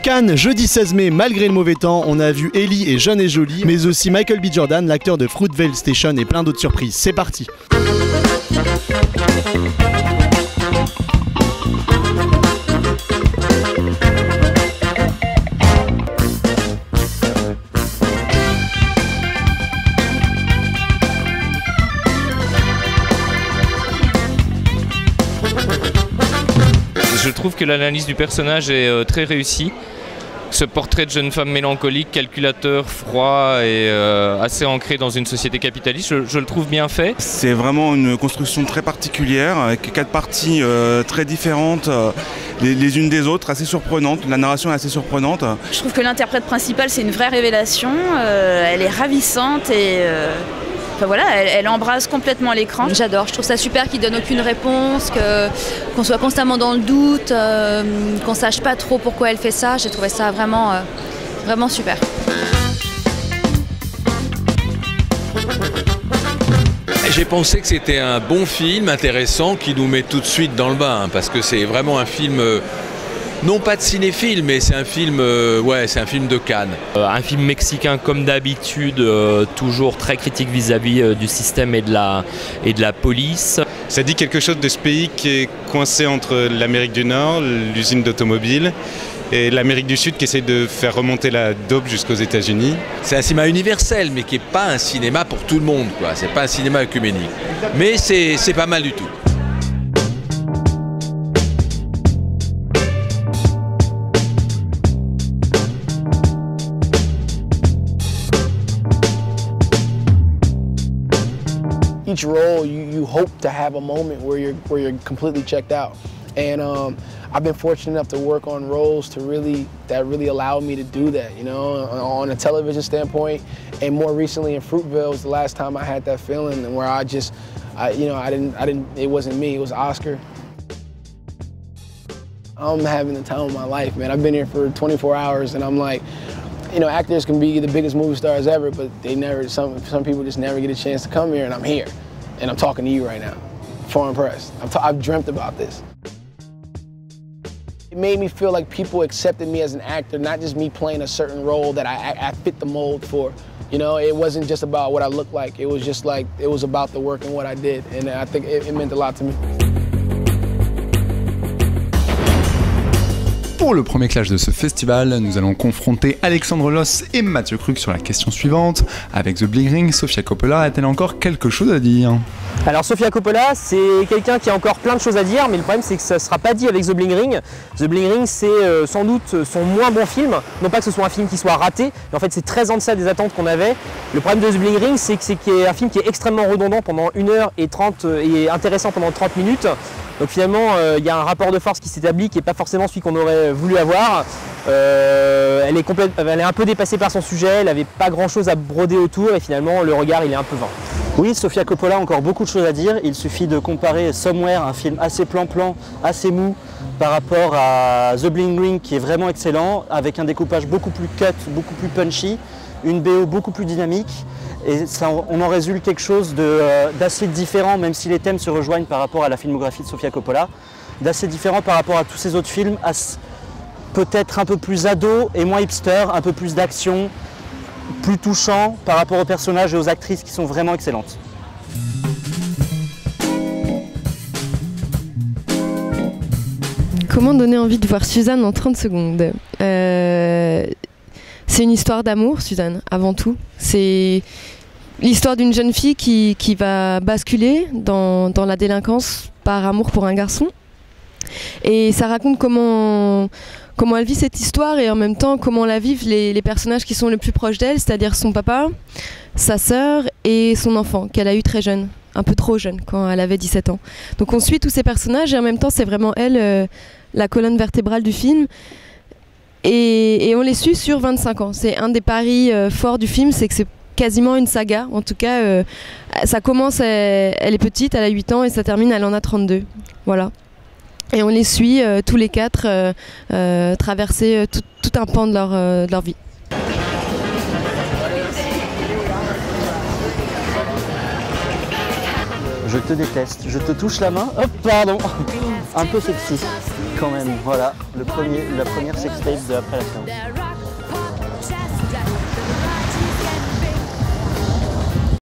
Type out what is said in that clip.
Cannes, jeudi 16 mai, malgré le mauvais temps, on a vu Ellie et Jeune et Jolie, mais aussi Michael B. Jordan, l'acteur de Fruitvale Station et plein d'autres surprises. C'est parti. Je trouve que l'analyse du personnage est très réussie. Ce portrait de jeune femme mélancolique, calculateur, froid et assez ancré dans une société capitaliste, je le trouve bien fait. C'est vraiment une construction très particulière, avec 4 parties très différentes les unes des autres, assez surprenantes. La narration est assez surprenante. Je trouve que l'interprète principale, c'est une vraie révélation. Elle est ravissante et enfin, voilà, elle embrase complètement l'écran. J'adore, je trouve ça super qu'il donne aucune réponse, qu'on soit constamment dans le doute, qu'on sache pas trop pourquoi elle fait ça. J'ai trouvé ça vraiment, vraiment super. J'ai pensé que c'était un bon film, intéressant, qui nous met tout de suite dans le bain, parce que c'est vraiment un film, non pas de cinéphile, mais c'est un film, ouais, c'est un film de Cannes. Un film mexicain comme d'habitude, toujours très critique vis-à-vis du système et de la police. Ça dit quelque chose de ce pays qui est coincé entre l'Amérique du Nord, l'usine d'automobile, et l'Amérique du Sud qui essaie de faire remonter la dope jusqu'aux États-Unis. C'est un cinéma universel, mais qui n'est pas un cinéma pour tout le monde, quoi. C'est pas un cinéma œcuménique. Mais c'est pas mal du tout. Each role, you hope to have a moment where you're completely checked out, and I've been fortunate enough to work on roles that really allowed me to do that. You know, on a television standpoint, and more recently in Fruitvale was the last time I had that feeling, and where I didn't. It wasn't me. It was Oscar. I'm having the time of my life, man. I've been here for 24 hours, and I'm like. You know, actors can be the biggest movie stars ever, but some people just never get a chance to come here, and I'm here. And I'm talking to you right now. Foreign press. I've dreamt about this. It made me feel like people accepted me as an actor, not just me playing a certain role that I fit the mold for. You know, it wasn't just about what I looked like. It was just like, it was about the work and what I did. And I think it meant a lot to me. Pour le premier clash de ce festival, nous allons confronter Alexandre Loss et Mathieu Cruc sur la question suivante. Avec The Bling Ring, Sofia Coppola a-t-elle encore quelque chose à dire? Alors Sofia Coppola, c'est quelqu'un qui a encore plein de choses à dire, mais le problème c'est que ça ne sera pas dit avec The Bling Ring. The Bling Ring, c'est sans doute son moins bon film. Non pas que ce soit un film qui soit raté, mais en fait c'est très en deçà des attentes qu'on avait. Le problème de The Bling Ring, c'est que c'est un film qui est extrêmement redondant pendant 1h30 et intéressant pendant 30 minutes. Donc finalement, il y a un rapport de force qui s'établit qui n'est pas forcément celui qu'on aurait voulu avoir. Elle est un peu dépassée par son sujet, elle n'avait pas grand chose à broder autour et finalement le regard il est un peu vain. Oui, Sofia Coppola a encore beaucoup de choses à dire. Il suffit de comparer Somewhere, un film assez plan-plan, assez mou, par rapport à The Bling Ring qui est vraiment excellent, avec un découpage beaucoup plus cut, beaucoup plus punchy, une BO beaucoup plus dynamique. Et ça, on en résulte quelque chose d'assez différent, même si les thèmes se rejoignent par rapport à la filmographie de Sofia Coppola, d'assez différent par rapport à tous ces autres films, peut-être un peu plus ado et moins hipster, un peu plus d'action, plus touchant par rapport aux personnages et aux actrices qui sont vraiment excellentes. Comment donner envie de voir Suzanne en 30 secondes? C'est une histoire d'amour, Suzanne, avant tout. C'est l'histoire d'une jeune fille qui va basculer dans la délinquance par amour pour un garçon. Et ça raconte comment elle vit cette histoire et en même temps comment la vivent les personnages qui sont le plus proches d'elle, c'est-à-dire son papa, sa sœur et son enfant, qu'elle a eu très jeune, un peu trop jeune, quand elle avait 17 ans. Donc on suit tous ces personnages et en même temps c'est vraiment elle, la colonne vertébrale du film. Et on les suit sur 25 ans. C'est un des paris forts du film, c'est que c'est quasiment une saga. En tout cas, ça commence, elle est petite, elle a 8 ans et ça termine, elle en a 32. Voilà. Et on les suit tous les quatre traverser tout un pan de leur vie. Je te déteste, je te touche la main, hop, pardon, un peu sexy. Quand même, voilà, la première sextape de Après la séance.